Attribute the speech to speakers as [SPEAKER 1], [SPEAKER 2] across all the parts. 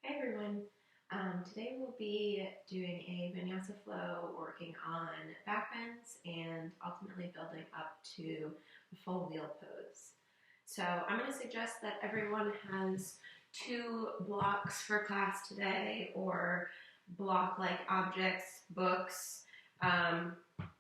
[SPEAKER 1] Hi everyone. Today we'll be doing a Vinyasa flow working on backbends and ultimately building up to a full wheel pose. So I'm going to suggest that everyone has two blocks for class today, or block-like objects, books. Um,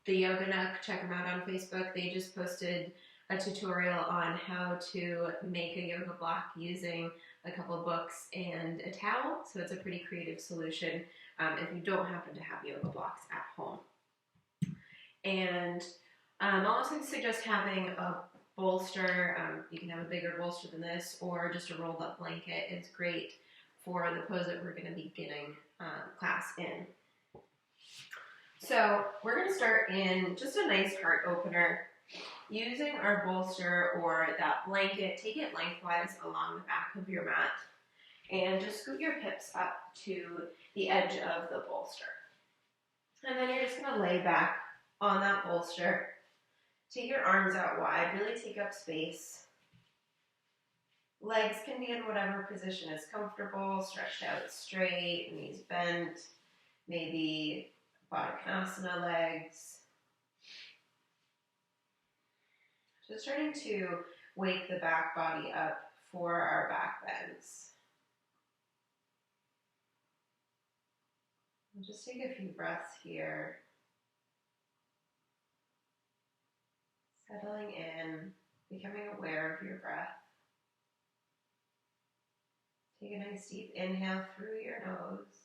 [SPEAKER 1] the Yoga Nook, check them out on Facebook. They just posted a tutorial on how to make a yoga block using a couple of books and a towel. So it's a pretty creative solution if you don't happen to have yoga blocks at home. And I'll also suggest having a bolster. You can have a bigger bolster than this, or just a rolled up blanket. It's great for the pose that we're going to be beginning class in. So we're going to start in just a nice heart opener. Using our bolster or that blanket, take it lengthwise along the back of your mat and just scoot your hips up to the edge of the bolster. And then you're just going to lay back on that bolster. Take your arms out wide, really take up space. Legs can be in whatever position is comfortable, stretched out straight, knees bent, maybe Baddha Konasana legs. Just starting to wake the back body up for our back bends. And just take a few breaths here. Settling in, becoming aware of your breath. Take a nice deep inhale through your nose.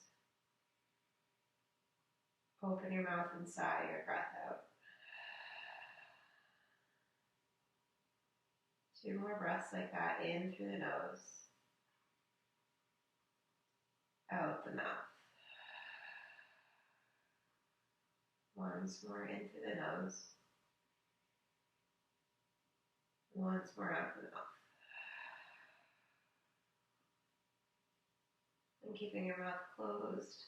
[SPEAKER 1] Open your mouth and sigh your breath out. 2 more breaths like that, in through the nose, out the mouth. Once more in through the nose. Once more out the mouth. And keeping your mouth closed,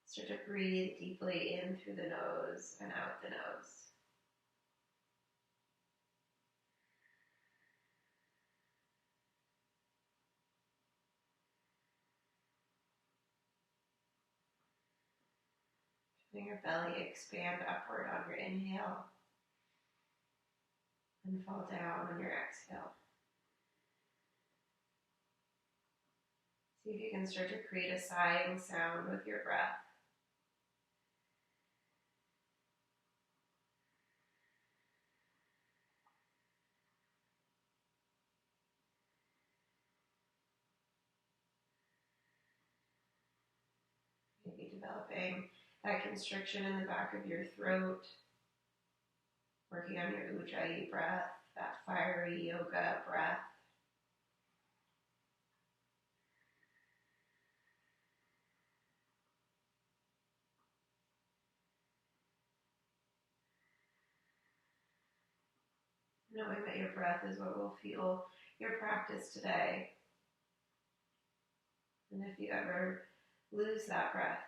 [SPEAKER 1] start to breathe deeply in through the nose and out the nose. Letting your belly expand upward on your inhale and fall down on your exhale. See if you can start to create a sighing sound with your breath. Maybe developing that constriction in the back of your throat, working on your Ujjayi breath, that fiery yoga breath. Knowing that your breath is what will fuel your practice today. And if you ever lose that breath,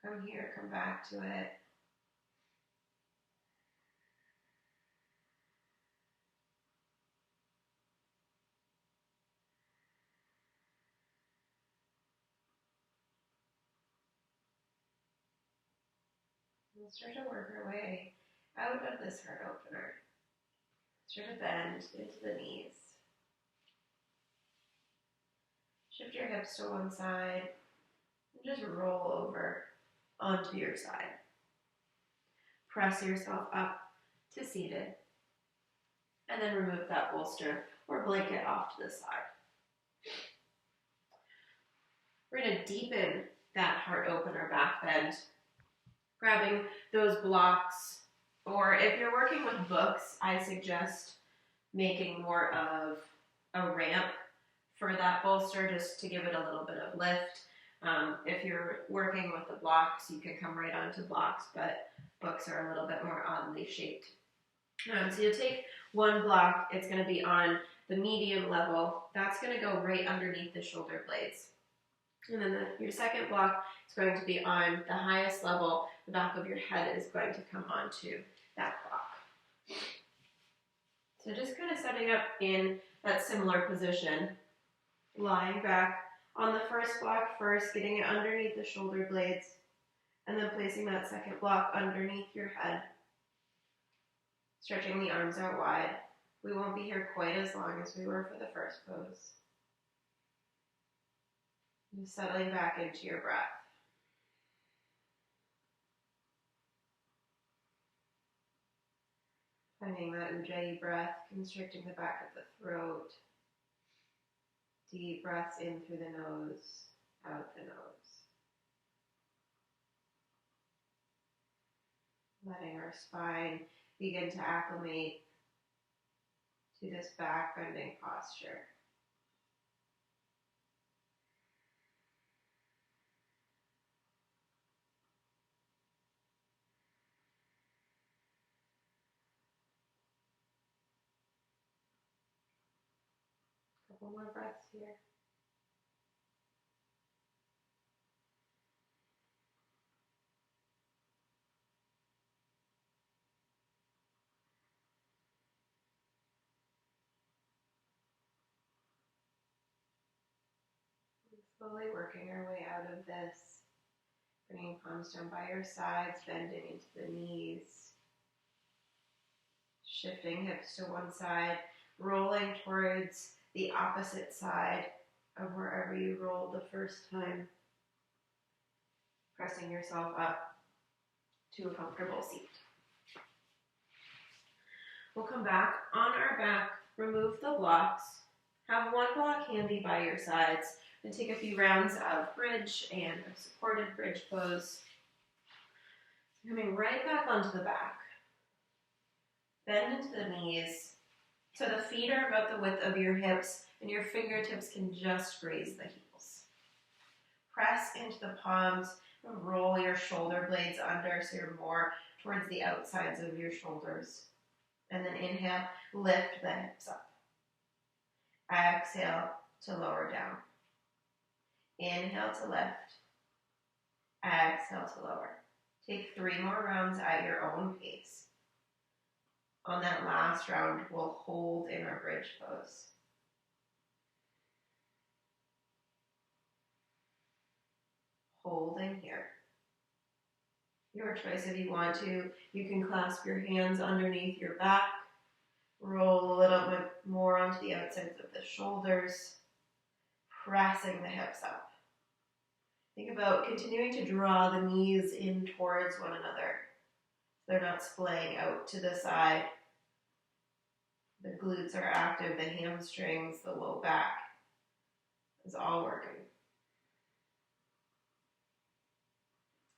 [SPEAKER 1] come here, come back to it. We'll start to work our way out of this heart opener. Start to bend into the knees. Shift your hips to one side and just roll over onto your side. Press yourself up to seated, and then remove that bolster or blanket off to the side. We're going to deepen that heart opener back bend, grabbing those blocks, or if you're working with books, I suggest making more of a ramp for that bolster just to give it a little bit of lift. If you're working with the blocks, you can come right onto blocks, but books are a little bit more oddly shaped. So you'll take one block, it's going to be on the medium level. That's going to go right underneath the shoulder blades. And then your second block is going to be on the highest level. The back of your head is going to come onto that block. So just kind of setting up in that similar position. Lying back on the first block first, getting it underneath the shoulder blades, and then placing that second block underneath your head. Stretching the arms out wide. We won't be here quite as long as we were for the first pose. Just settling back into your breath. Finding that Ujjayi breath, constricting the back of the throat. Deep breaths in through the nose, out the nose. Letting our spine begin to acclimate to this back bending posture. Couple more breaths here. And slowly working our way out of this. Bringing palms down by your sides, bending into the knees. Shifting hips to one side, rolling towards the opposite side of wherever you rolled the first time. Pressing yourself up to a comfortable seat. We'll come back on our back, remove the blocks, have one block handy by your sides, and take a few rounds of bridge and a supported bridge pose. Coming right back onto the back. Bend into the knees so the feet are about the width of your hips and your fingertips can just graze the heels. Press into the palms and roll your shoulder blades under so you're more towards the outsides of your shoulders. And then inhale, lift the hips up. Exhale to lower down. Inhale to lift. Exhale to lower. Take 3 more rounds at your own pace. On that last round, we'll hold in our bridge pose. Holding here. Your choice if you want to. You can clasp your hands underneath your back. Roll a little bit more onto the outsides of the shoulders. Pressing the hips up. Think about continuing to draw the knees in towards one another. They're not splaying out to the side. The glutes are active, the hamstrings, the low back is all working.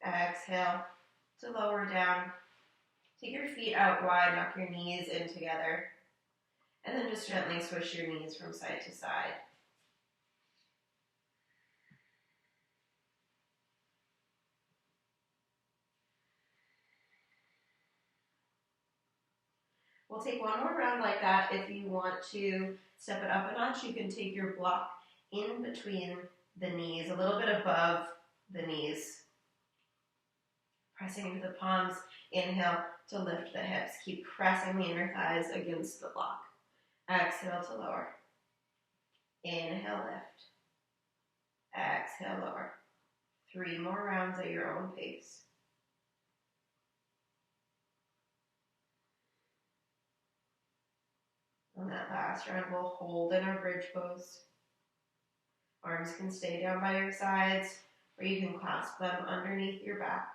[SPEAKER 1] Exhale to lower down. Take your feet out wide, knock your knees in together, and then just gently swish your knees from side to side. We'll take one more round like that. If you want to step it up a notch, you can take your block in between the knees, a little bit above the knees. Pressing into the palms, inhale to lift the hips. Keep pressing the inner thighs against the block. Exhale to lower. Inhale, lift. Exhale, lower. 3 more rounds at your own pace. On that last round, we'll hold in our bridge pose. Arms can stay down by your sides, or you can clasp them underneath your back.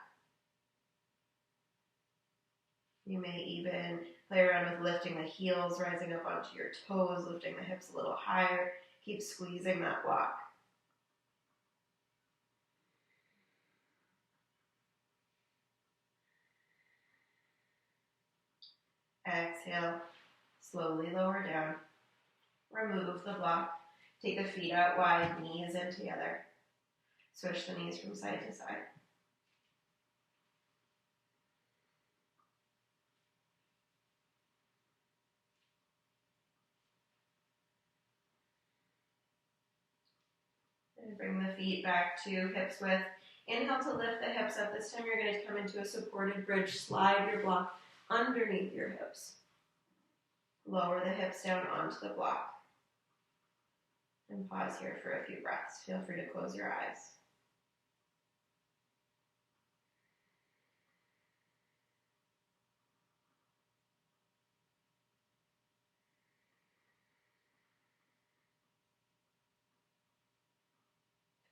[SPEAKER 1] You may even play around with lifting the heels, rising up onto your toes, lifting the hips a little higher. Keep squeezing that block. Exhale, slowly lower down. Remove the block. Take the feet out wide, knees in together. Swish the knees from side to side. And bring the feet back to hips width. Inhale to lift the hips up. This time you're going to come into a supported bridge. Slide your block underneath your hips. Lower the hips down onto the block. And pause here for a few breaths. Feel free to close your eyes.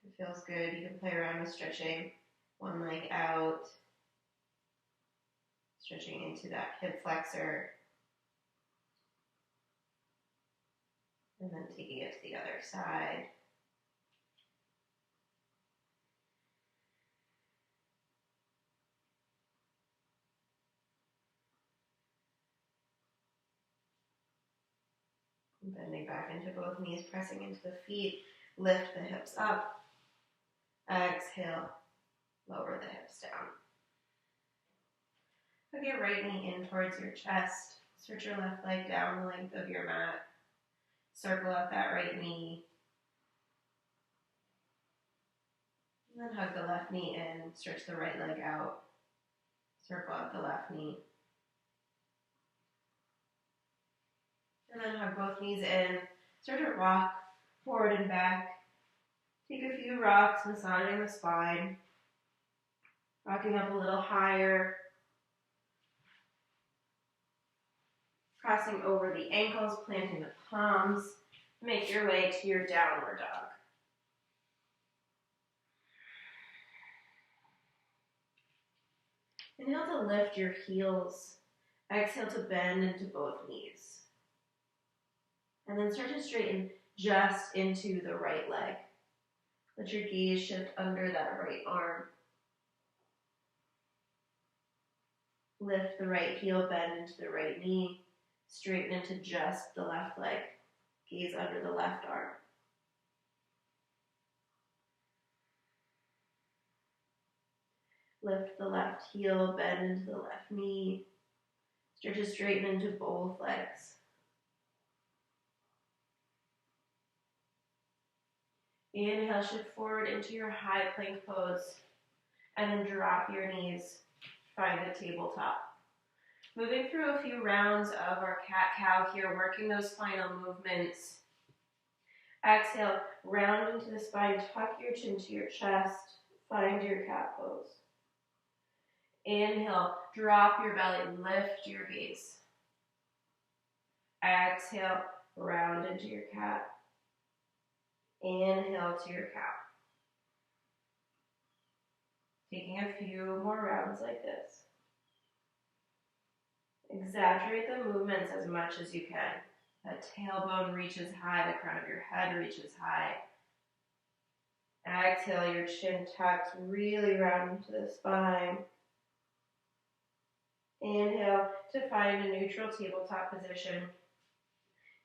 [SPEAKER 1] If it feels good, you can play around with stretching one leg out, stretching into that hip flexor, and then taking it to the other side. And bending back into both knees, pressing into the feet, lift the hips up. Exhale, lower the hips down. Hook your right knee in towards your chest. Stretch your left leg down the length of your mat. Circle out that right knee. And then hug the left knee in. Stretch the right leg out. Circle out the left knee. And then hug both knees in. Start to rock forward and back. Take a few rocks, massaging the spine. Rocking up a little higher. Crossing over the ankles, planting the palms. Make your way to your downward dog. Inhale to lift your heels. Exhale to bend into both knees. And then start to straighten just into the right leg. Let your gaze shift under that right arm. Lift the right heel, bend into the right knee. Straighten into just the left leg. Gaze under the left arm. Lift the left heel, bend into the left knee. Start to straighten into both legs. Inhale, shift forward into your high plank pose. And then drop your knees. Find the tabletop. Moving through a few rounds of our cat-cow here, working those spinal movements. Exhale, round into the spine, tuck your chin to your chest. Find your cat pose. Inhale, drop your belly, lift your gaze. Exhale, round into your cat. Inhale to your cow. Taking a few more rounds like this. Exaggerate the movements as much as you can. That tailbone reaches high, the crown of your head reaches high. Exhale, your chin tucks really round into the spine. Inhale to find a neutral tabletop position.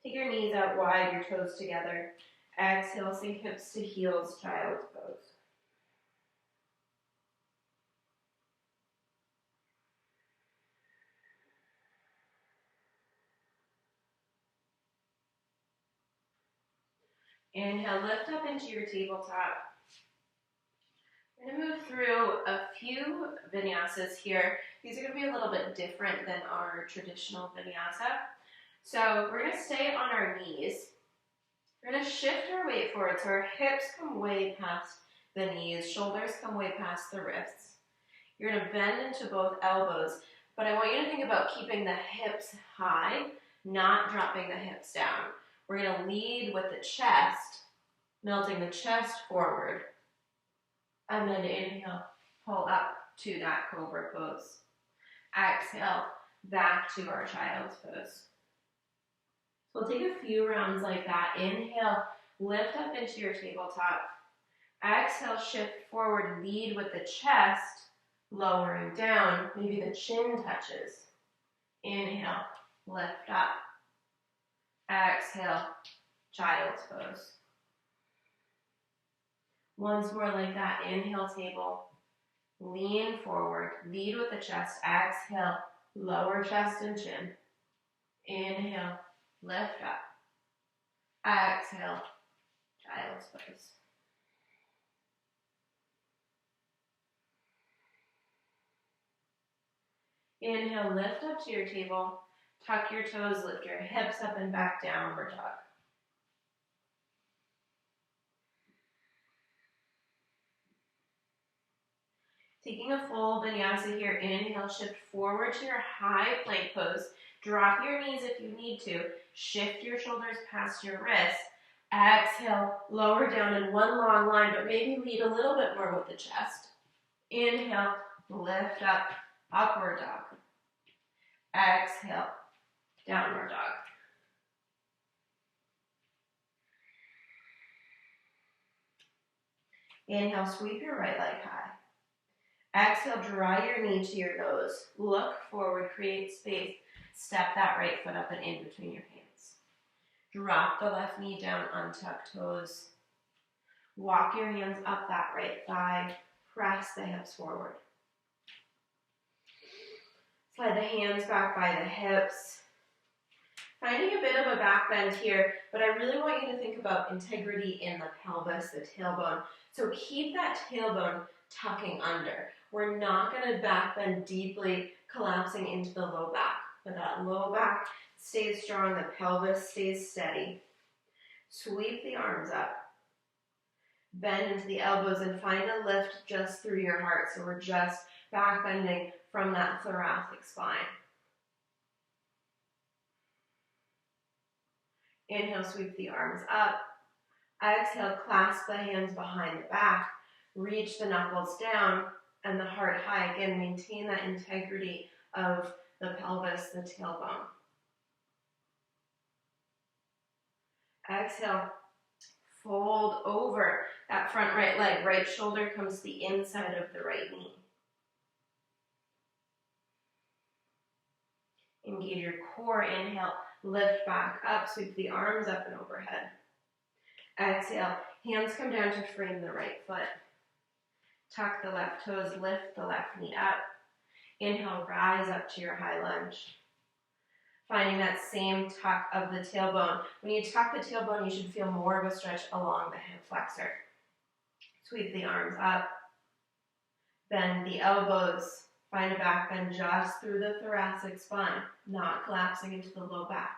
[SPEAKER 1] Take your knees out wide, your toes together. Exhale, sink hips to heels, child's pose. Inhale, lift up into your tabletop. We're going to move through a few vinyasas here. These are going to be a little bit different than our traditional vinyasa. So we're going to stay on our knees. We're going to shift our weight forward so our hips come way past the knees, shoulders come way past the wrists. You're going to bend into both elbows, but I want you to think about keeping the hips high, not dropping the hips down. We're going to lead with the chest, melting the chest forward, and then inhale, pull up to that cobra pose. Exhale, back to our child's pose. So we'll take a few rounds like that. Inhale, lift up into your tabletop. Exhale, shift forward, lead with the chest, lowering down. Maybe the chin touches. Inhale, lift up. Exhale, child's pose. Once more like that. Inhale, table. Lean forward, lead with the chest. Exhale, lower chest and chin. Inhale, lift up. Exhale, child's pose. Inhale, lift up to your table. Tuck your toes, lift your hips up and back, downward dog. Taking a full vinyasa here, inhale, shift forward to your high plank pose. Drop your knees if you need to. Shift your shoulders past your wrists. Exhale, lower down in one long line, but maybe lead a little bit more with the chest. Inhale, lift up, upward dog. Exhale, downward dog. Inhale, sweep your right leg high. Exhale, draw your knee to your nose. Look forward, create space. Step that right foot up and in between your hands. Drop the left knee down, untuck toes. Walk your hands up that right thigh. Press the hips forward. Slide the hands back by the hips. Finding a bit of a back bend here, but I really want you to think about integrity in the pelvis, the tailbone. So keep that tailbone tucking under. We're not going to back bend deeply, collapsing into the low back. But that low back stays strong, the pelvis stays steady. Sweep the arms up. Bend into the elbows and find a lift just through your heart. So we're just back bending from that thoracic spine. Inhale, sweep the arms up. Exhale, clasp the hands behind the back. Reach the knuckles down and the heart high. Again, maintain that integrity of the pelvis, the tailbone. Exhale, fold over that front right leg. Right shoulder comes to the inside of the right knee. Engage your core. Inhale, lift back up, sweep the arms up and overhead. Exhale, hands come down to frame the right foot. Tuck the left toes, lift the left knee up. Inhale, rise up to your high lunge. Finding that same tuck of the tailbone. When you tuck the tailbone, you should feel more of a stretch along the hip flexor. Sweep the arms up. Bend the elbows. Find a back bend just through the thoracic spine, not collapsing into the low back.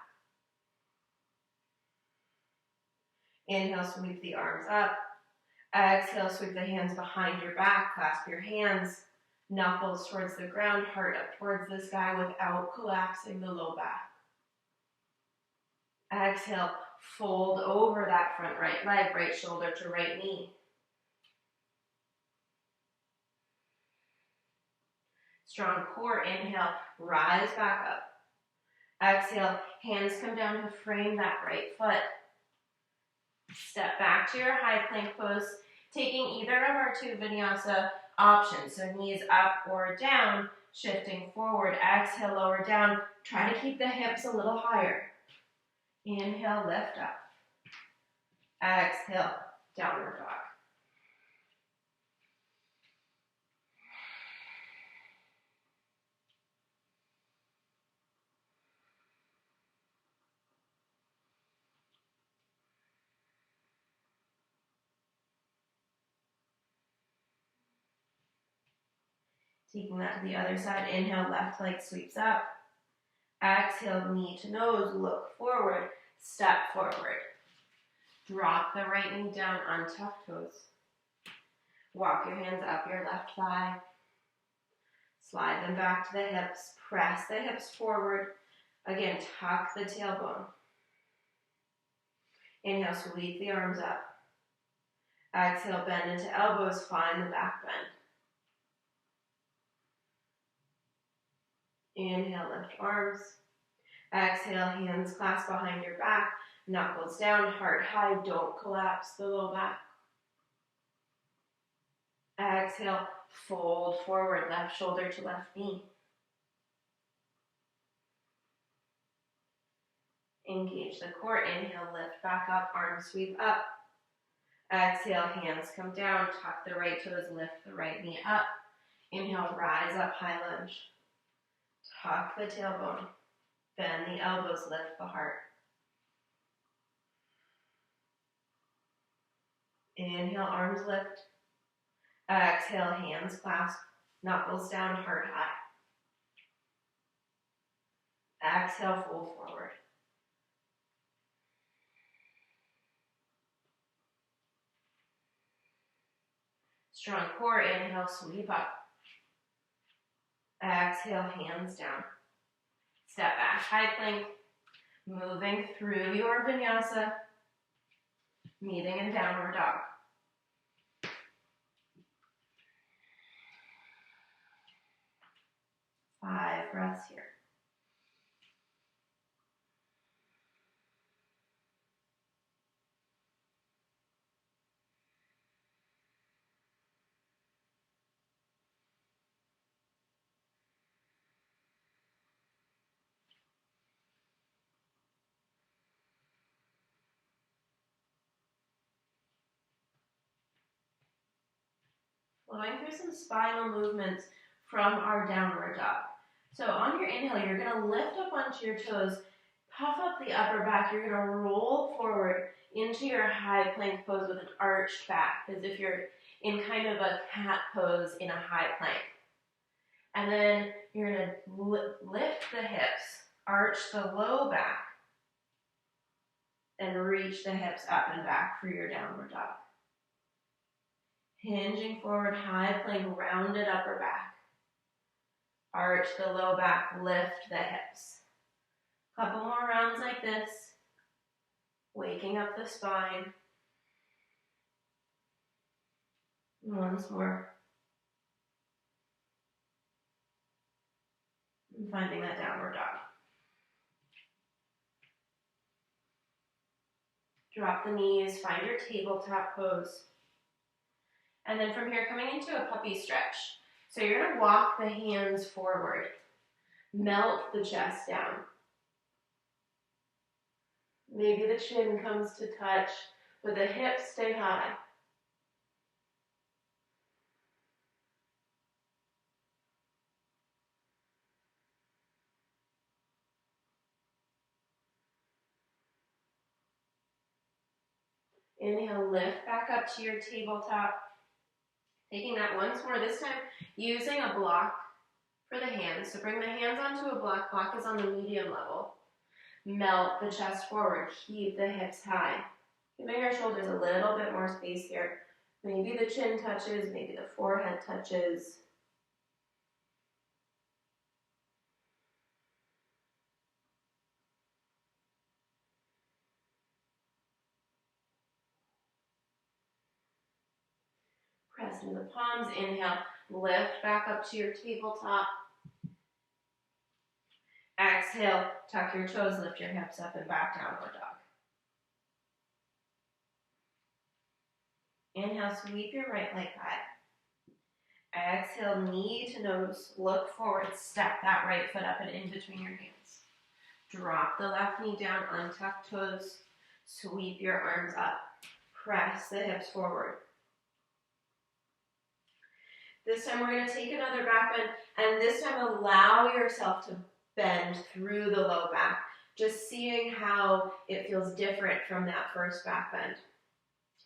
[SPEAKER 1] Inhale, sweep the arms up. Exhale, sweep the hands behind your back, clasp your hands, knuckles towards the ground, heart up towards the sky without collapsing the low back. Exhale, fold over that front right leg, right shoulder to right knee. Strong core, inhale, rise back up. Exhale, hands come down to frame that right foot. Step back to your high plank pose, taking either of our two vinyasa options. So knees up or down, shifting forward. Exhale, lower down. Try to keep the hips a little higher. Inhale, lift up. Exhale, downward dog. Taking that to the other side. Inhale, left leg sweeps up. Exhale, knee to nose, look forward, step forward. Drop the right knee down, untuck toes. Walk your hands up your left thigh. Slide them back to the hips. Press the hips forward. Again, tuck the tailbone. Inhale, sweep the arms up. Exhale, bend into elbows, find the back bend. Inhale, lift arms. Exhale, hands clasp behind your back, knuckles down, heart high, don't collapse the low back. Exhale, fold forward, left shoulder to left knee. Engage the core, inhale, lift back up, arms sweep up. Exhale, hands come down, tuck the right toes, lift the right knee up. Inhale, rise up, high lunge. Tuck the tailbone, bend the elbows, lift the heart. Inhale, arms lift. Exhale, hands clasp, knuckles down, heart high. Exhale, fold forward. Strong core, inhale, sweep up. Exhale, lift. Exhale, hands come down, tuck the right toes, lift the right knee up. Inhale, rise up, high lunge. Tuck the tailbone, bend the elbows, lift the heart. Inhale, arms lift. Exhale, hands clasp, knuckles down, heart high. Exhale, fold forward. Strong core, inhale, sweep up. Exhale, hands down. Step back, high plank. Moving through your vinyasa. Meeting in downward dog. 5 breaths here. Flowing through some spinal movements from our downward dog. So on your inhale, you're going to lift up onto your toes, puff up the upper back. You're going to roll forward into your high plank pose with an arched back, as if you're in kind of a cat pose in a high plank. And then you're going to lift the hips, arch the low back, and reach the hips up and back for your downward dog. Hinging forward, high plank, rounded upper back. Arch the low back, lift the hips. Couple more rounds like this. Waking up the spine. Once more. And finding that downward dog. Drop the knees, find your tabletop pose. And then from here, coming into a puppy stretch. So you're going to walk the hands forward. Melt the chest down. Maybe the chin comes to touch, but the hips stay high. Inhale, lift back up to your tabletop. Taking that once more, this time using a block for the hands. So bring the hands onto a block. Block is on the medium level. Melt the chest forward. Keep the hips high. Giving your shoulders a little bit more space here. Maybe the chin touches, maybe the forehead touches. Press into the palms. Inhale, lift back up to your tabletop. Exhale, tuck your toes, lift your hips up and back, downward dog. Inhale, sweep your right leg high. Exhale, knee to nose, look forward, step that right foot up and in between your hands. Drop the left knee down, untuck toes, sweep your arms up. Press the hips forward. This time we're going to take another back bend, and this time allow yourself to bend through the low back, just seeing how it feels different from that first back bend.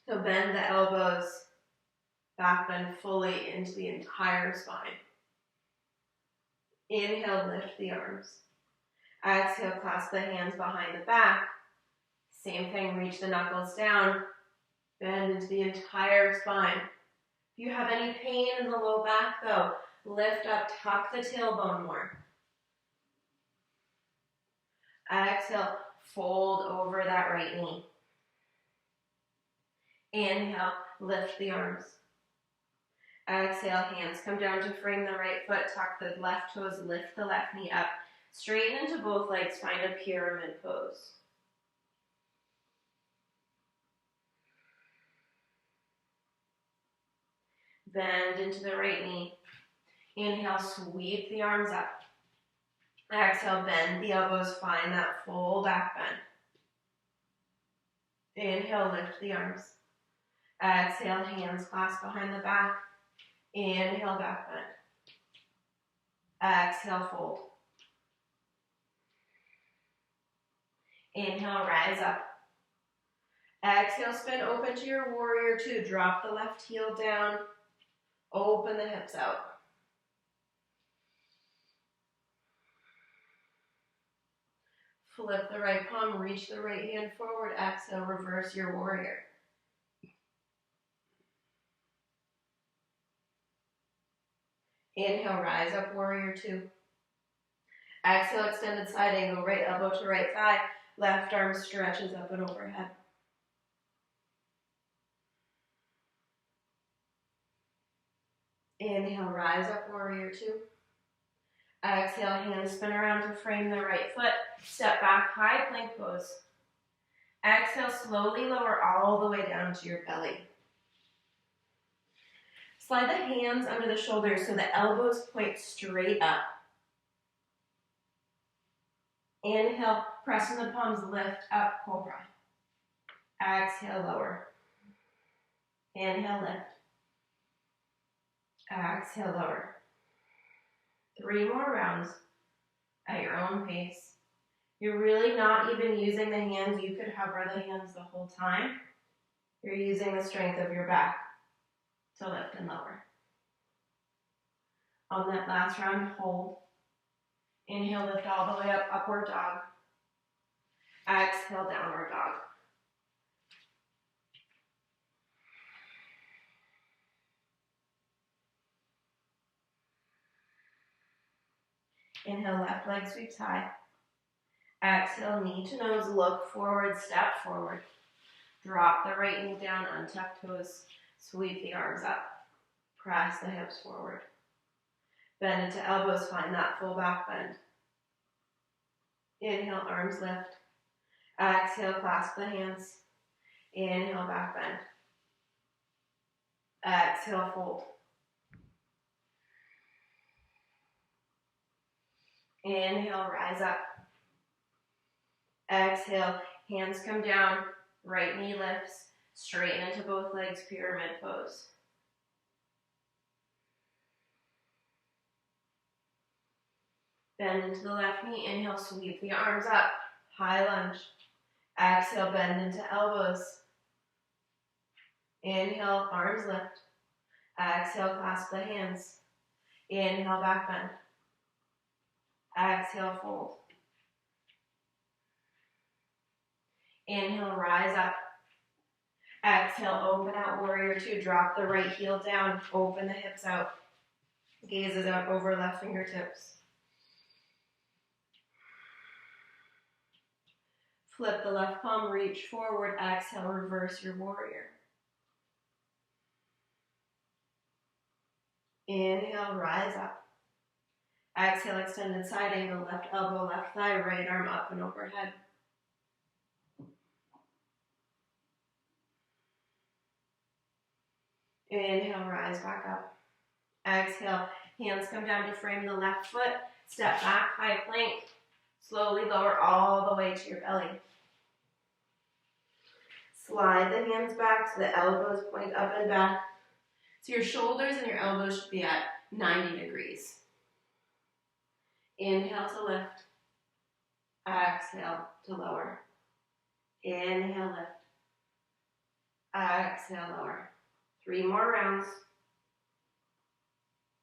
[SPEAKER 1] So bend the elbows, back bend fully into the entire spine. Inhale, lift the arms. Exhale, clasp the hands behind the back. Same thing, reach the knuckles down, bend into the entire spine. If you have any pain in the low back though, lift up, tuck the tailbone more. Exhale, fold over that right knee. Inhale, lift the arms. Exhale, hands come down to frame the right foot, tuck the left toes, lift the left knee up. Straighten into both legs, find a pyramid pose. Bend into the right knee. Inhale, sweep the arms up. Exhale, bend the elbows, find that full back bend. Inhale, lift the arms. Exhale, hands clasp behind the back. Inhale, back bend. Exhale, fold. Inhale, rise up. Exhale, spin open to your warrior two. Drop the left heel down. Open the hips out. Flip the right palm, reach the right hand forward. Exhale, reverse your warrior. Inhale, rise up, warrior two. Exhale, extended side angle, right elbow to right thigh. Left arm stretches up and overhead. Inhale, rise up, warrior two. Exhale, hands spin around to frame the right foot. Step back, high plank pose. Exhale, slowly lower all the way down to your belly. Slide the hands under the shoulders so the elbows point straight up. Inhale, press in the palms, lift up, cobra. Exhale, lower. Inhale, lift. Exhale, lower. 3 more rounds at your own pace. You're really not even using the hands. You could hover the hands the whole time. You're using the strength of your back to lift and lower. On that last round, hold. Inhale, lift all the way up, upward dog. Exhale, downward dog. Inhale, left leg sweeps high. Exhale, knee to nose, look forward, step forward. Drop the right knee down, untuck toes, sweep the arms up. Press the hips forward. Bend into elbows, find that full back bend. Inhale, arms lift. Exhale, clasp the hands. Inhale, back bend. Exhale, fold. Inhale, rise up. Exhale, hands come down, right knee lifts, straighten into both legs, pyramid pose. Bend into the left knee, inhale, sweep the arms up, high lunge. Exhale, bend into elbows. Inhale, arms lift. Exhale, clasp the hands. Inhale, back bend. Exhale, fold. Inhale, rise up. Exhale, open out, warrior two. Drop the right heel down, open the hips out. Gazes out over left fingertips. Flip the left palm, reach forward. Exhale, reverse your warrior. Inhale, rise up. Exhale, extended side angle, left elbow, left thigh, right arm up and overhead. Inhale, rise back up. Exhale, hands come down to frame the left foot. Step back, high plank. Slowly lower all the way to your belly. Slide the hands back so the elbows point up and back. So your shoulders and your elbows should be at 90 degrees. Inhale to lift. Exhale to lower. Inhale, lift. Exhale, lower. 3 more rounds.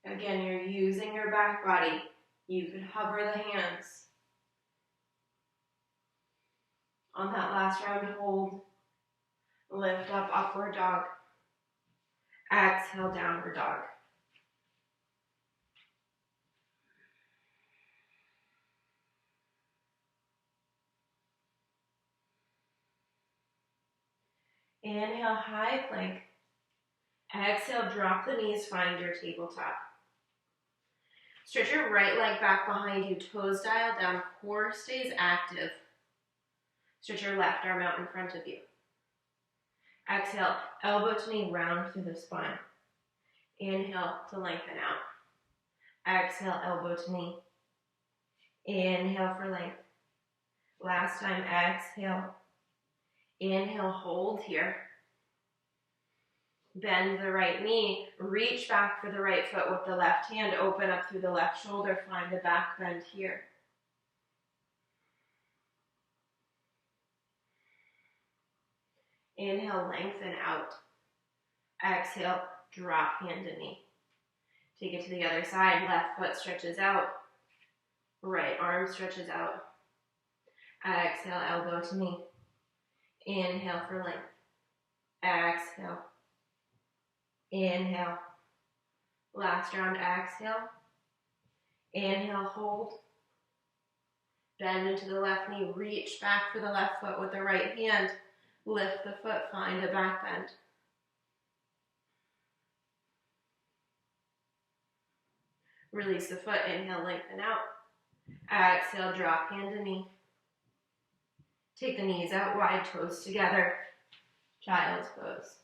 [SPEAKER 1] Again, you're using your back body. You could hover the hands. On that last round, hold. Lift up, upward dog. Exhale, downward dog. Inhale, high plank. Exhale, drop the knees, find your tabletop. Stretch your right leg back behind you, toes dial down, core stays active. Stretch your left arm out in front of you. Exhale, elbow to knee, round through the spine. Inhale to lengthen out. Exhale, elbow to knee. Inhale for length. Last time, exhale. Inhale, hold here. Bend the right knee, reach back for the right foot with the left hand, open up through the left shoulder, find the back bend here. Inhale, lengthen out. Exhale, drop hand to knee. Take it to the other side, left foot stretches out, right arm stretches out. Exhale, elbow to knee. Inhale for length. Exhale. Inhale. Last round, exhale. Inhale, hold. Bend into the left knee, reach back for the left foot with the right hand. Lift the foot, find a back bend. Release the foot, inhale, lengthen out. Exhale, drop hand to knee. Take the knees out wide, toes together. Child's pose.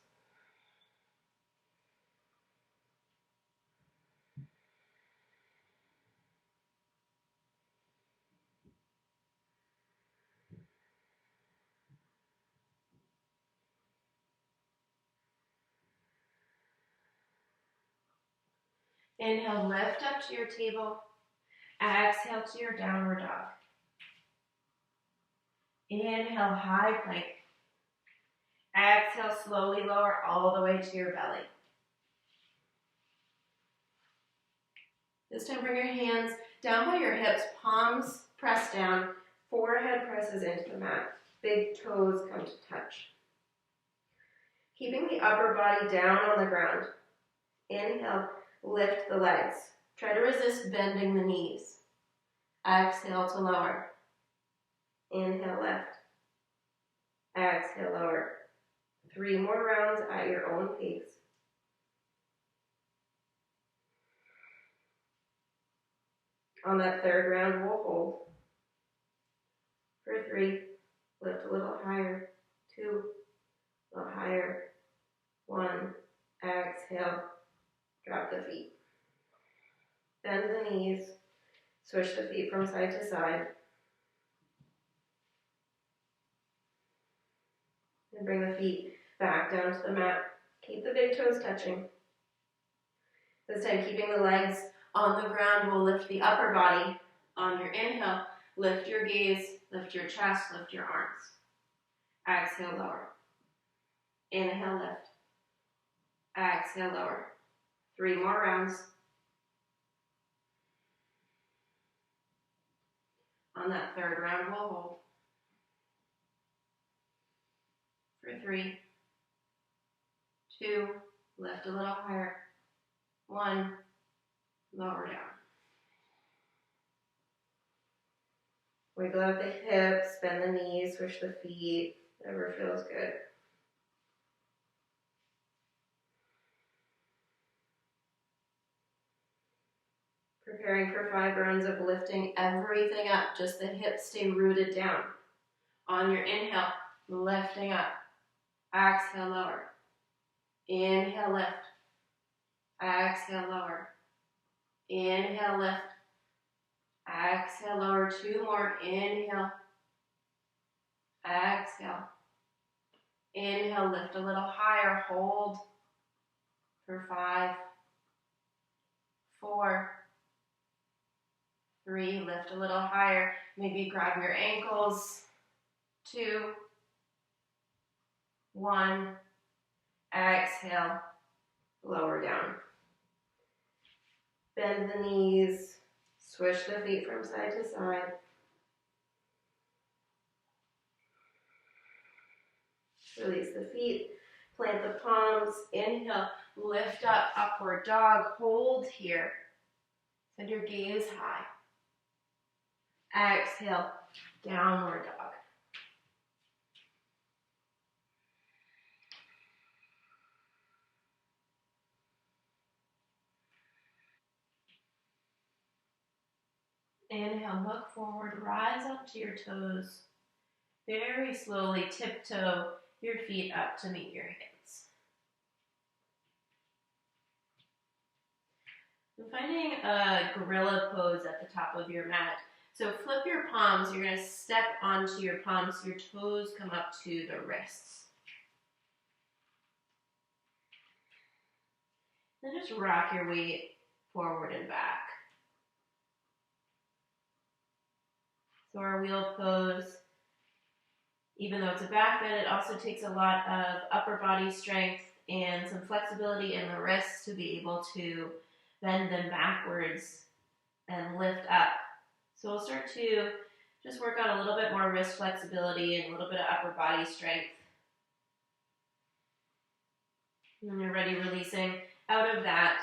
[SPEAKER 1] Inhale, lift up to your table. Exhale to your downward dog. Inhale, high plank. Exhale, slowly lower all the way to your belly. This time bring your hands down by your hips, palms press down, forehead presses into the mat. Big toes come to touch. Keeping the upper body down on the ground. Inhale, lift the legs. Try to resist bending the knees. Exhale to lower. Inhale, lift. Exhale, lower. 3 more rounds at your own pace. On that third round, we'll hold. For 3, lift a little higher. 2, a little higher. 1, exhale, drop the feet. Bend the knees, switch the feet from side to side. And bring the feet back down to the mat. Keep the big toes touching. This time, keeping the legs on the ground, we'll lift the upper body. On your inhale, lift your gaze, lift your chest, lift your arms. Exhale, lower. Inhale, lift. Exhale, lower. 3 more rounds. On that third round, we'll hold. For 3, 2, lift a little higher. 1, lower down. Wiggle out the hips, bend the knees, switch the feet, whatever feels good. Preparing for 5 rounds of lifting everything up, just the hips stay rooted down. On your inhale, lifting up. Exhale, lower. Inhale, lift. Exhale, lower. Inhale, lift. Exhale, lower. 2 more. Inhale. Exhale. Inhale, lift a little higher. Hold for 5, 4, 3. Lift a little higher. Maybe grab your ankles. 2, 1. Exhale, lower down. Bend the knees. Switch the feet from side to side. Release the feet. Plant the palms. Inhale, lift up, upward dog. Hold here. Send your gaze high. Exhale, downward dog. Inhale, look forward, rise up to your toes. Very slowly tiptoe your feet up to meet your hands. I'm finding a gorilla pose at the top of your mat. So flip your palms, you're going to step onto your palms, your toes come up to the wrists. Then just rock your weight forward and back. So our wheel pose, even though it's a back bend, it also takes a lot of upper body strength and some flexibility in the wrists to be able to bend them backwards and lift up. So we'll start to just work on a little bit more wrist flexibility and a little bit of upper body strength. And when you're ready, releasing out of that,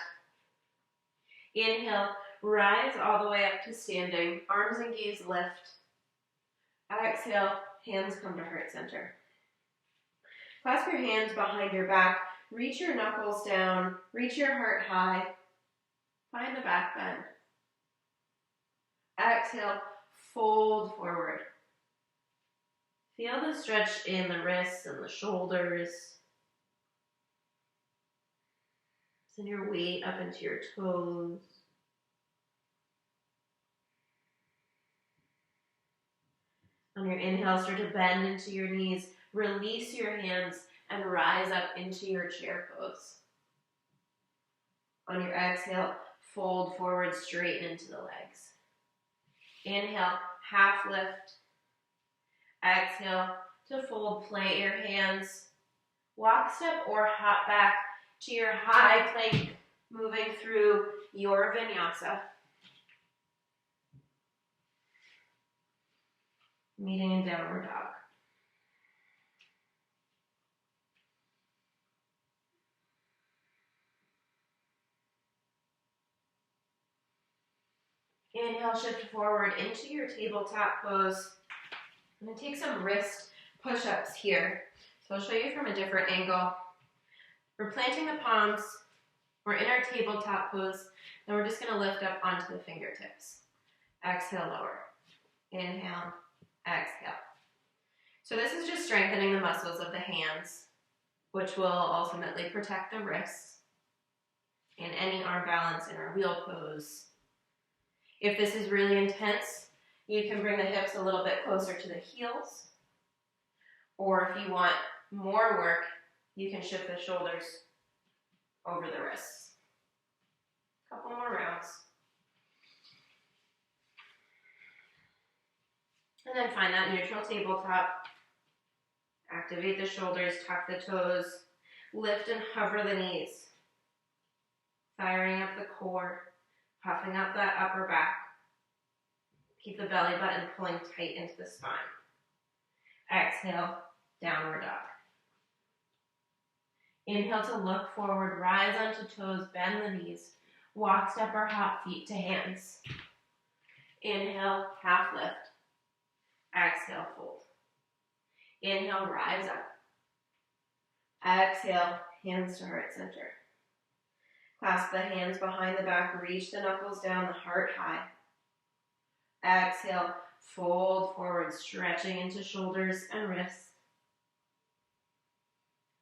[SPEAKER 1] Inhale, rise all the way up to standing. Arms and gaze lift. Exhale, hands come to heart center. Clasp your hands behind your back. Reach your knuckles down. Reach your heart high. Find the back bend. Exhale, fold forward. Feel the stretch in the wrists and the shoulders. Send your weight up into your toes. On your inhale, start to bend into your knees. Release your hands and rise up into your chair pose. On your exhale, fold forward, straighten into the legs. Inhale, half lift. Exhale to fold, plant your hands. Walk, step, or hop back to your high plank, moving through your Vinyasa. Meeting in downward dog. Inhale, shift forward into your tabletop pose. I'm going to take some wrist push-ups here. So I'll show you from a different angle. We're planting the palms. We're in our tabletop pose. Then we're just going to lift up onto the fingertips. Exhale, lower. Inhale, exhale. So this is just strengthening the muscles of the hands, which will ultimately protect the wrists and any arm balance in our wheel pose. If this is really intense, you can bring the hips a little bit closer to the heels. Or if you want more work, you can shift the shoulders over the wrists. A couple more rounds. And then find that neutral tabletop. Activate the shoulders, tuck the toes, lift and hover the knees. Firing up the core, puffing up that upper back. Keep the belly button pulling tight into the spine. Exhale, downward dog. Inhale to look forward, rise onto toes, bend the knees. Walk, step, or hop feet to hands. Inhale, half lift. Exhale, fold. Inhale, rise up. Exhale, hands to heart center. Clasp the hands behind the back, reach the knuckles down, the heart high. Exhale, fold forward, stretching into shoulders and wrists.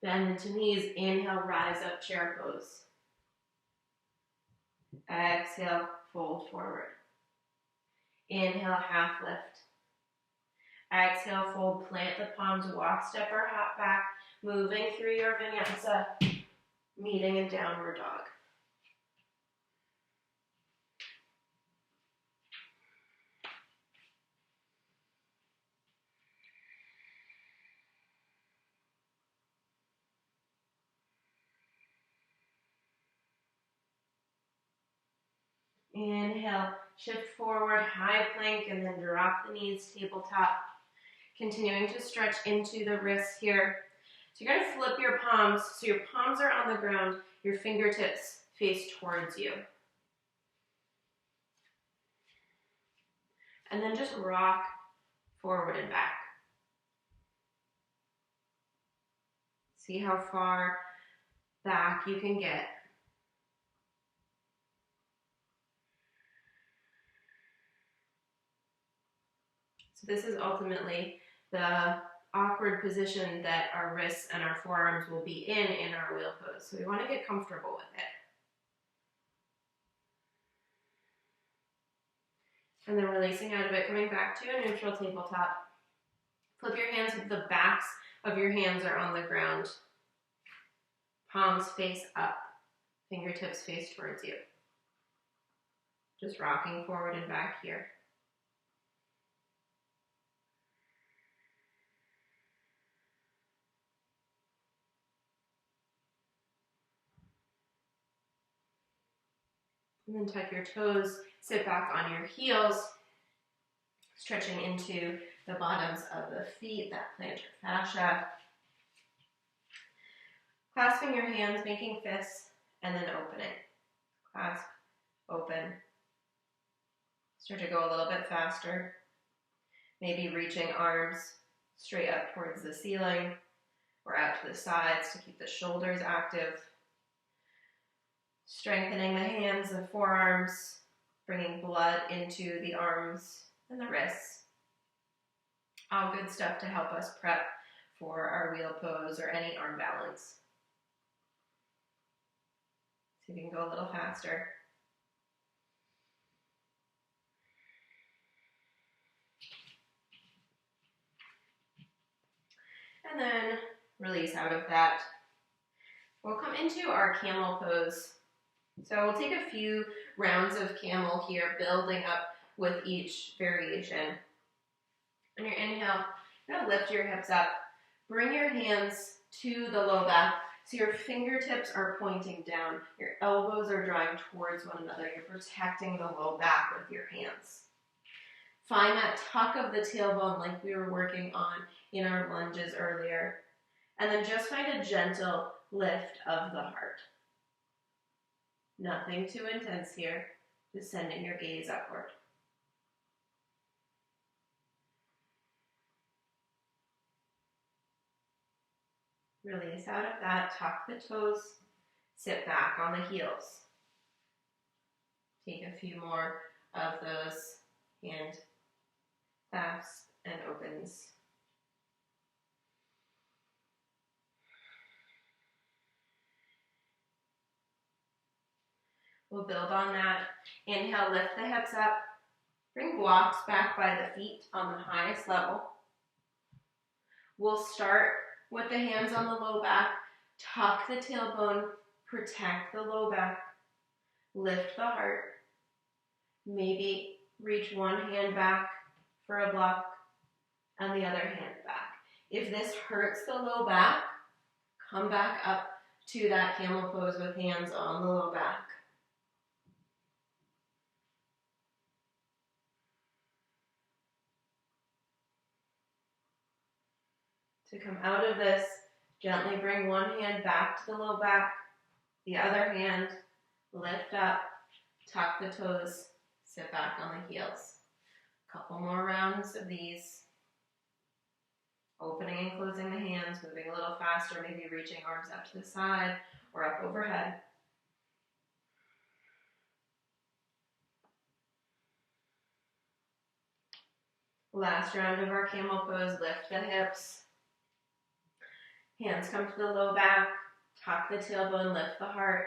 [SPEAKER 1] Bend into knees, inhale, rise up, chair pose. Exhale, fold forward. Inhale, half lift. Exhale, fold, plant the palms, walk, step, or hop back, moving through your Vinyasa, meeting in downward dog. Inhale, shift forward, high plank, and then drop the knees, tabletop. Continuing to stretch into the wrists here. So you're going to flip your palms, so your palms are on the ground, your fingertips face towards you. And then just rock forward and back. See how far back you can get. So this is ultimately the awkward position that our wrists and our forearms will be in our wheel pose. So we want to get comfortable with it. And then releasing out of it, coming back to a neutral tabletop. Flip your hands with the backs of your hands are on the ground. Palms face up, fingertips face towards you. Just rocking forward and back here. And then tuck your toes, sit back on your heels, stretching into the bottoms of the feet, that plantar fascia. Clasping your hands, making fists, and then opening. Clasp, open. Start to go a little bit faster. Maybe reaching arms straight up towards the ceiling or out to the sides to keep the shoulders active. Strengthening the hands, the forearms, bringing blood into the arms and the wrists. All good stuff to help us prep for our wheel pose or any arm balance. So you can go a little faster. And then release out of that. We'll come into our camel pose. So we'll take a few rounds of camel here, building up with each variation. On your inhale, you're going to lift your hips up. Bring your hands to the low back so your fingertips are pointing down. Your elbows are drawing towards one another. You're protecting the low back with your hands. Find that tuck of the tailbone like we were working on in our lunges earlier. And then just find a gentle lift of the heart. Nothing too intense here, just sending your gaze upward. Release out of that, tuck the toes, sit back on the heels. Take a few more of those hand clasps and opens. We'll build on that. Inhale, lift the hips up. Bring blocks back by the feet on the highest level. We'll start with the hands on the low back. Tuck the tailbone, protect the low back. Lift the heart. Maybe reach one hand back for a block and the other hand back. If this hurts the low back, come back up to that camel pose with hands on the low back. To come out of this, gently bring one hand back to the low back, the other hand lift up, tuck the toes, sit back on the heels. A couple more rounds of these. Opening and closing the hands, moving a little faster, maybe reaching arms up to the side or up overhead. Last round of our camel pose, lift the hips. Hands come to the low back, tuck the tailbone, lift the heart.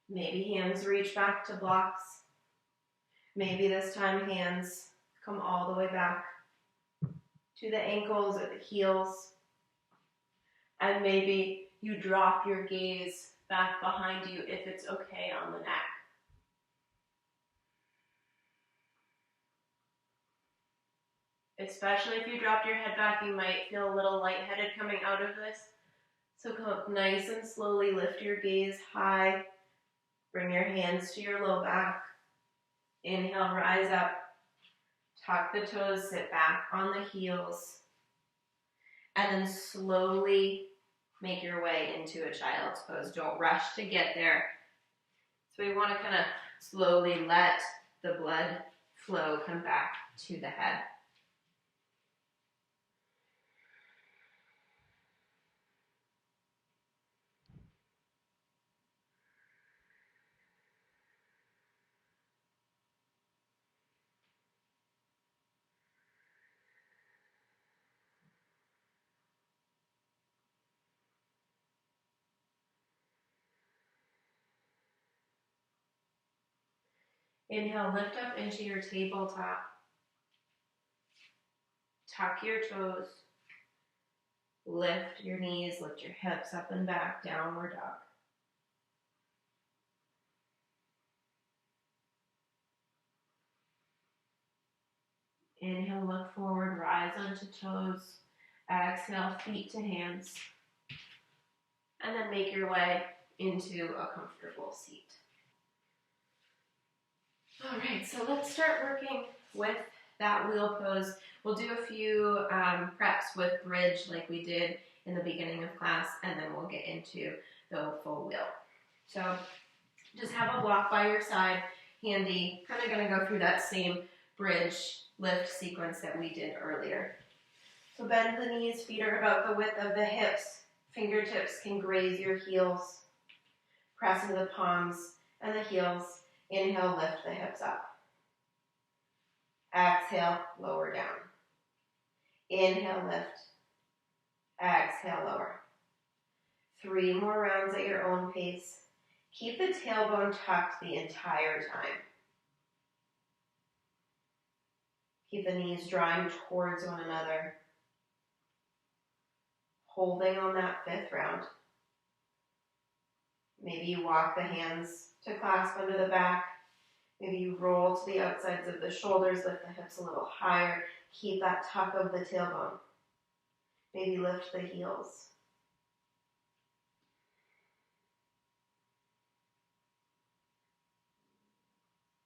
[SPEAKER 1] Maybe hands reach back to blocks. Maybe this time hands come all the way back to the ankles or the heels. And maybe you drop your gaze back behind you if it's okay on the neck. Especially if you dropped your head back, you might feel a little lightheaded coming out of this. So come up nice and slowly, lift your gaze high. Bring your hands to your low back. Inhale, rise up. Tuck the toes, sit back on the heels. And then slowly make your way into a child's pose. Don't rush to get there. So we want to kind of slowly let the blood flow come back to the head. Inhale, lift up into your tabletop. Tuck your toes. Lift your knees, lift your hips up and back, downward dog. Inhale, look forward, rise onto toes. Exhale, feet to hands. And then make your way into a comfortable seat. All right, so let's start working with that wheel pose. We'll do a few preps with bridge like we did in the beginning of class, and then we'll get into the full wheel. So just have a block by your side. handy. Kind of going to go through that same bridge lift sequence that we did earlier. So bend the knees, feet are about the width of the hips. Fingertips can graze your heels. Press into the palms and the heels. Inhale, lift the hips up. Exhale, lower down. Inhale, lift. Exhale, lower. 3 more rounds at your own pace. Keep the tailbone tucked the entire time. Keep the knees drawing towards one another. Holding on that 5th round. Maybe you walk the hands to clasp under the back. Maybe you roll to the outsides of the shoulders, lift the hips a little higher. Keep that tuck of the tailbone. Maybe lift the heels.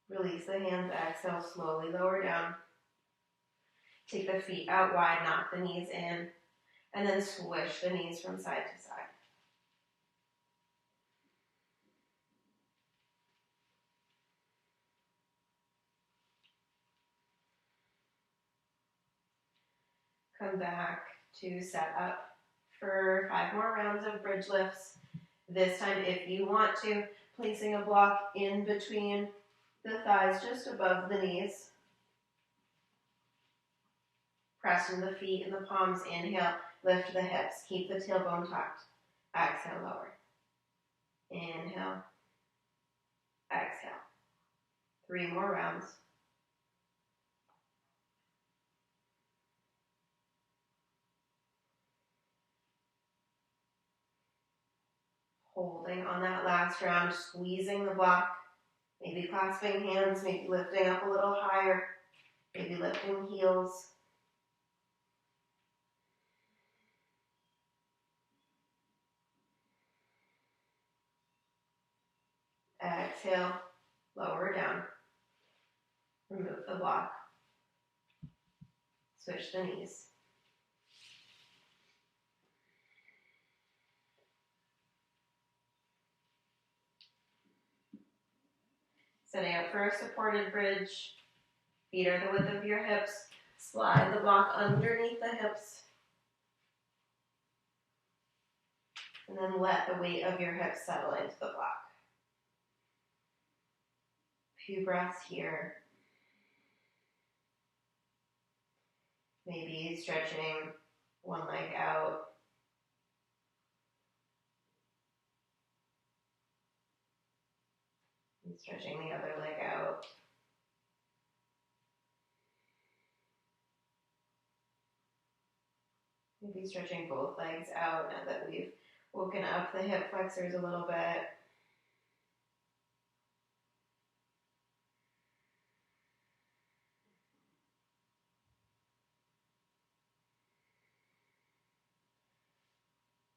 [SPEAKER 1] Release the hands, exhale, slowly lower down. Take the feet out wide, knock the knees in, and then swish the knees from side to side. Come back to set up for 5 more rounds of bridge lifts. This time, if you want to, placing a block in between the thighs, just above the knees. Press into the feet and the palms. Inhale, lift the hips. Keep the tailbone tucked. Exhale, lower. Inhale. Exhale. 3 more rounds. Holding on that last round, squeezing the block. Maybe clasping hands, maybe lifting up a little higher. Maybe lifting heels. Exhale, lower down. Remove the block. Switch the knees. Setting up for a supported bridge. Feet are the width of your hips. Slide the block underneath the hips. And then let the weight of your hips settle into the block. A few breaths here. Maybe stretching one leg out. And stretching the other leg out. Maybe stretching both legs out now that we've woken up the hip flexors a little bit.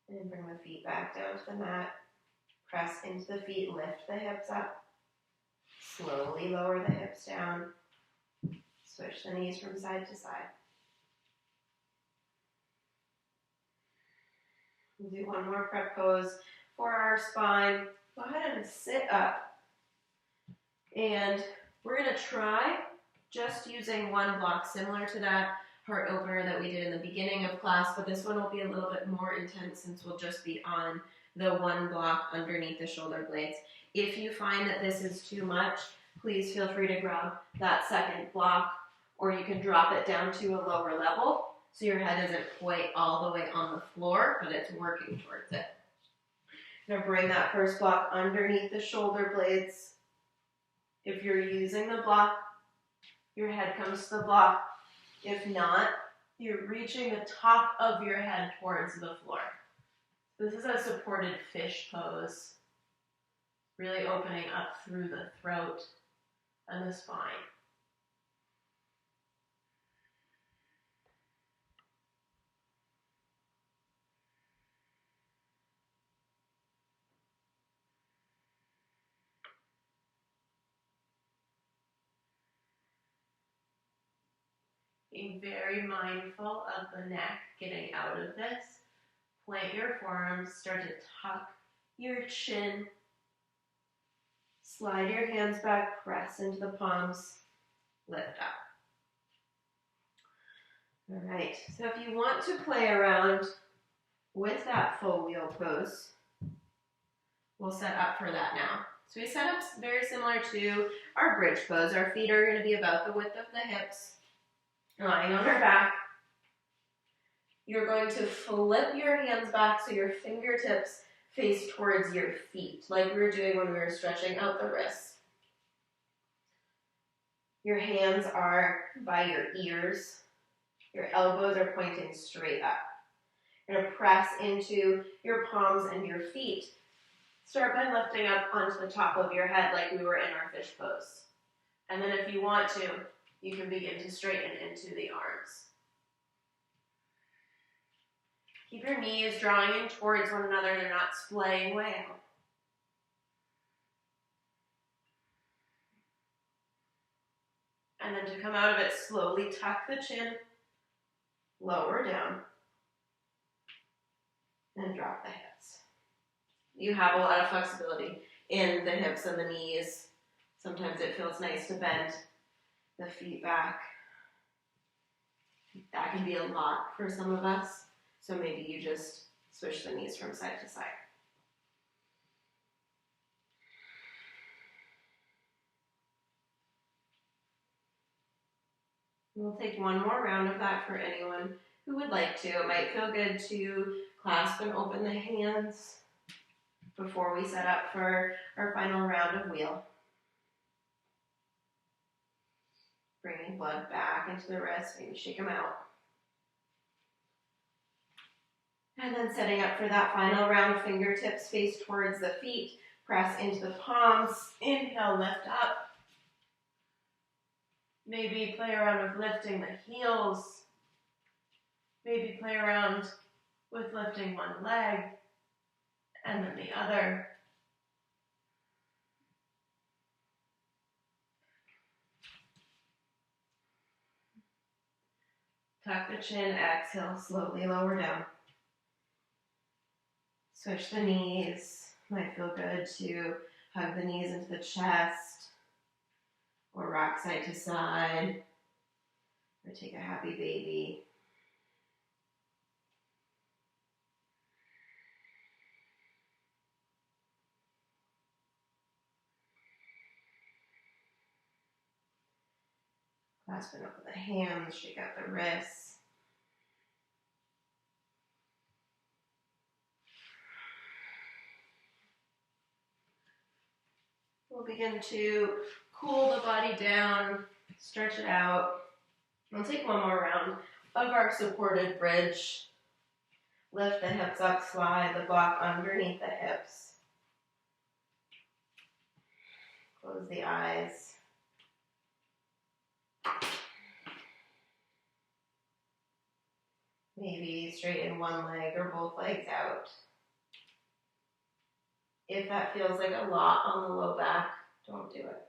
[SPEAKER 1] And bring the feet back down to the mat. Press into the feet, lift the hips up. Slowly lower the hips down. Switch the knees from side to side. We'll do one more prep pose for our spine. Go ahead and sit up. And we're going to try just using one block, similar to that heart opener that we did in the beginning of class, but this one will be a little bit more intense since we'll just be on the one block underneath the shoulder blades. If you find that this is too much, please feel free to grab that second block, or you can drop it down to a lower level so your head isn't quite all the way on the floor, but it's working towards it. I'm going to bring that first block underneath the shoulder blades. If you're using the block, your head comes to the block. If not, you're reaching the top of your head towards the floor. This is a supported fish pose, really opening up through the throat and the spine. Being very mindful of the neck getting out of this. Plant your forearms, start to tuck your chin. Slide your hands back, press into the palms, lift up. All right, so if you want to play around with that full wheel pose, we'll set up for that now. So we set up very similar to our bridge pose. Our feet are going to be about the width of the hips, lying on our back. You're going to flip your hands back so your fingertips face towards your feet, like we were doing when we were stretching out the wrists. Your hands are by your ears. Your elbows are pointing straight up. You're going to press into your palms and your feet. Start by lifting up onto the top of your head like we were in our fish pose. And then if you want to, you can begin to straighten into the arms. Keep your knees drawing in towards one another. They're not splaying way out. And then to come out of it, slowly tuck the chin, lower down, and drop the hips. You have a lot of flexibility in the hips and the knees. Sometimes it feels nice to bend the feet back. That can be a lot for some of us. So maybe you just switch the knees from side to side. We'll take one more round of that for anyone who would like to. It might feel good to clasp and open the hands before we set up for our final round of wheel. Bringing blood back into the wrists, maybe shake them out. And then setting up for that final round, fingertips face towards the feet, press into the palms, inhale, lift up. Maybe play around with lifting the heels. Maybe play around with lifting one leg and then the other. Tuck the chin, exhale, slowly lower down. Switch the knees. Might feel good to hug the knees into the chest or rock side to side or take a happy baby. Clasping up with the hands, shake out the wrists. We'll begin to cool the body down, stretch it out. We'll take one more round of our supported bridge. Lift the hips up, slide the block underneath the hips. Close the eyes. Maybe straighten one leg or both legs out. If that feels like a lot on the low back, don't do it.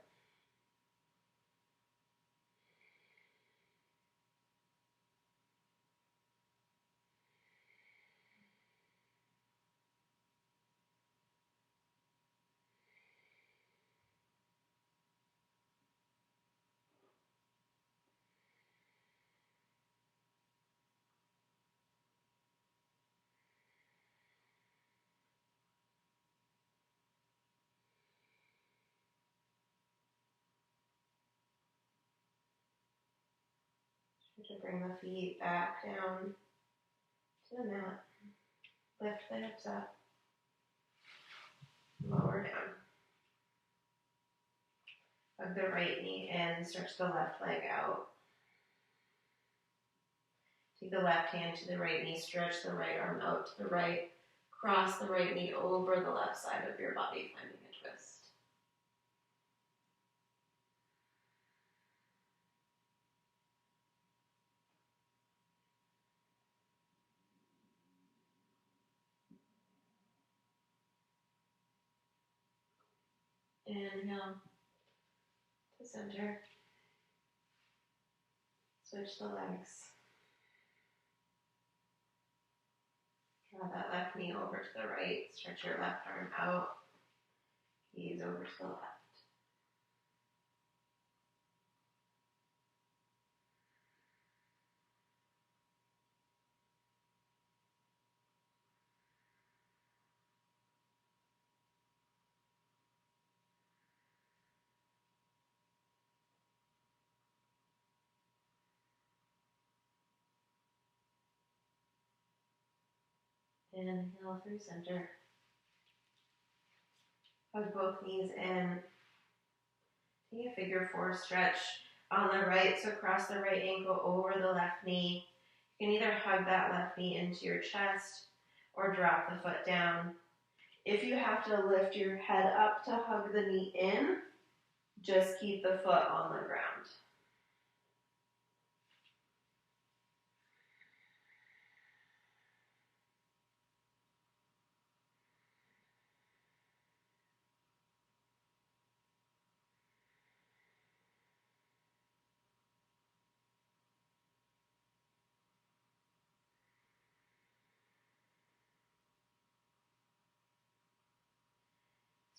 [SPEAKER 1] To bring the feet back down to the mat. Lift the hips up. Lower down. Hug the right knee in, stretch the left leg out. Take the left hand to the right knee, stretch the right arm out to the right. Cross the right knee over the left side of your body, finding a twist. Inhale to center. Switch the legs. Draw that left knee over to the right. Stretch your left arm out. Ease over to the left. Inhale through center. Hug both knees in. Take a figure four stretch on the right, so cross the right ankle over the left knee. You can either hug that left knee into your chest or drop the foot down. If you have to lift your head up to hug the knee in, just keep the foot on the ground.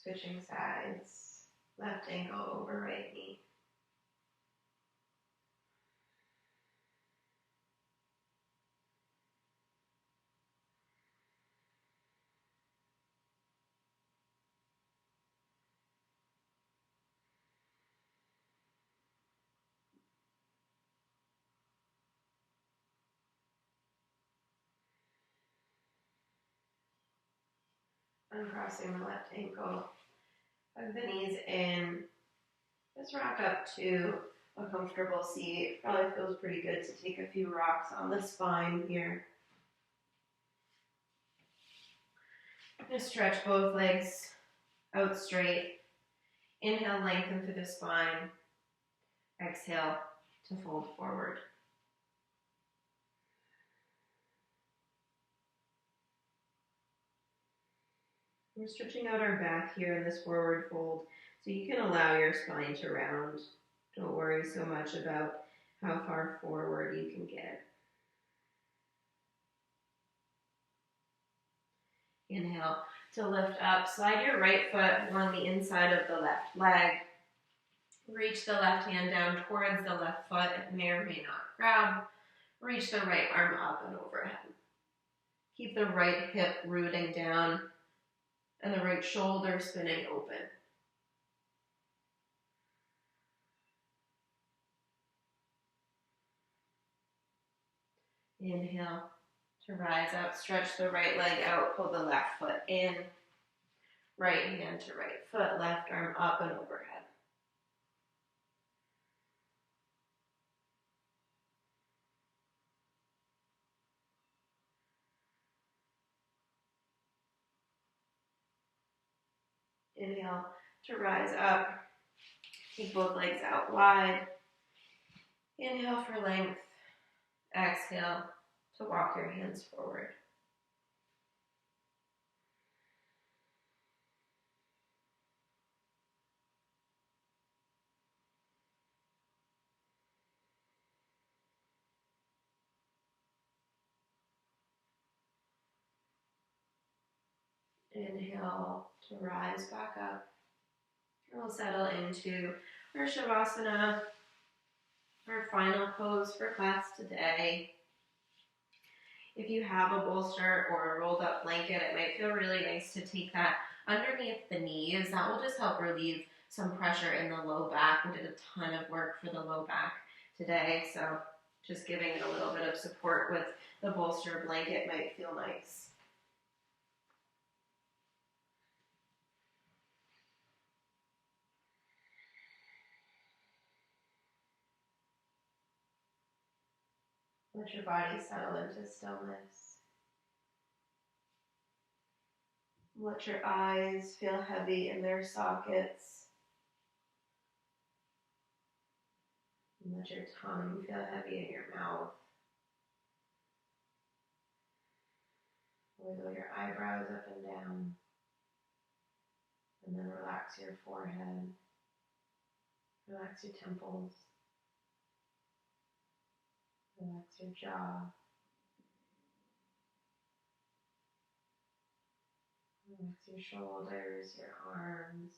[SPEAKER 1] Switching sides, left ankle over right knee. Uncrossing the left ankle. Hug the knees in. Just rock up to a comfortable seat. Probably feels pretty good to take a few rocks on the spine here. Just stretch both legs out straight. Inhale, lengthen through the spine. Exhale to fold forward. We're stretching out our back here in this forward fold, so you can allow your spine to round. Don't worry so much about how far forward you can get. Inhale to lift up. Slide your right foot along the inside of the left leg. Reach the left hand down towards the left foot. It may or may not grab. Reach the right arm up and overhead. Keep the right hip rooting down and the right shoulder spinning open. Inhale to rise up. Stretch the right leg out. Pull the left foot in. Right hand to right foot. Left arm up and overhead. Inhale to rise up. Take both legs out wide. Inhale for length. Exhale to walk your hands forward. Inhale to rise back up. And we'll settle into our Shavasana, our final pose for class today. If you have a bolster or a rolled up blanket, it might feel really nice to take that underneath the knees. That will just help relieve some pressure in the low back. We did a ton of work for the low back today, so just giving it a little bit of support with the bolster blanket might feel nice. Let your body settle into stillness. Let your eyes feel heavy in their sockets. And let your tongue feel heavy in your mouth. Wiggle your eyebrows up and down. And then relax your forehead. Relax your temples. Relax your jaw. Relax your shoulders, your arms,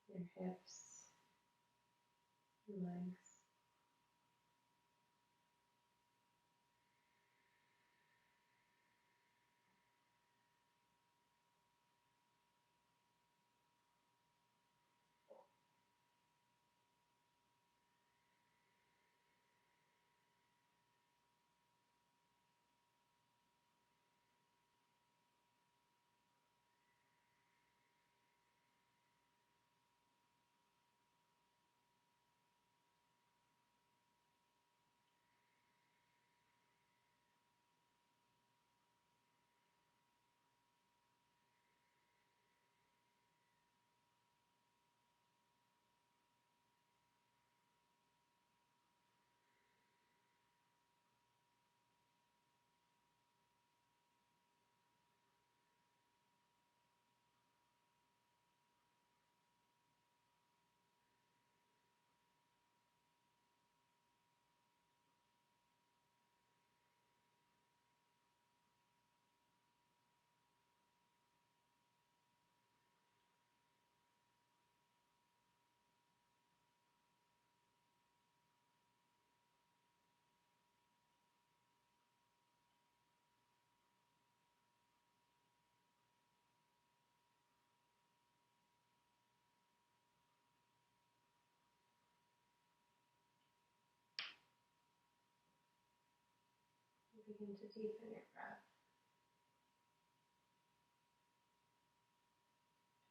[SPEAKER 1] your hips, your legs. Begin to deepen your breath.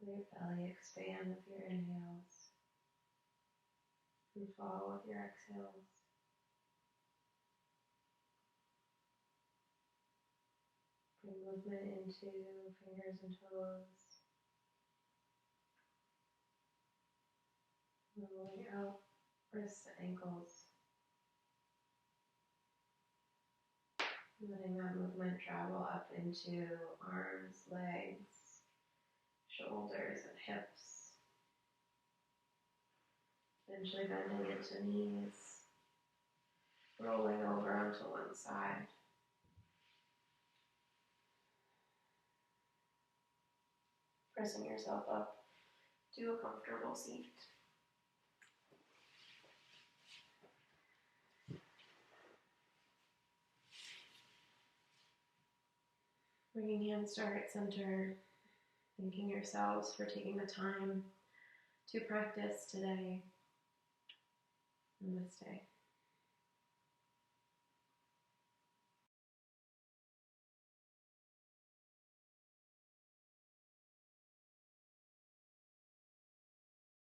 [SPEAKER 1] Feel your belly expand with your inhales and fall with your exhales. Bring movement into fingers and toes. Rolling out wrists and ankles. Letting that movement travel up into arms, legs, shoulders, and hips. Eventually bending into knees. Rolling over onto one side. Pressing yourself up to a comfortable seat. Bringing hands to heart center, thanking yourselves for taking the time to practice today. Namaste.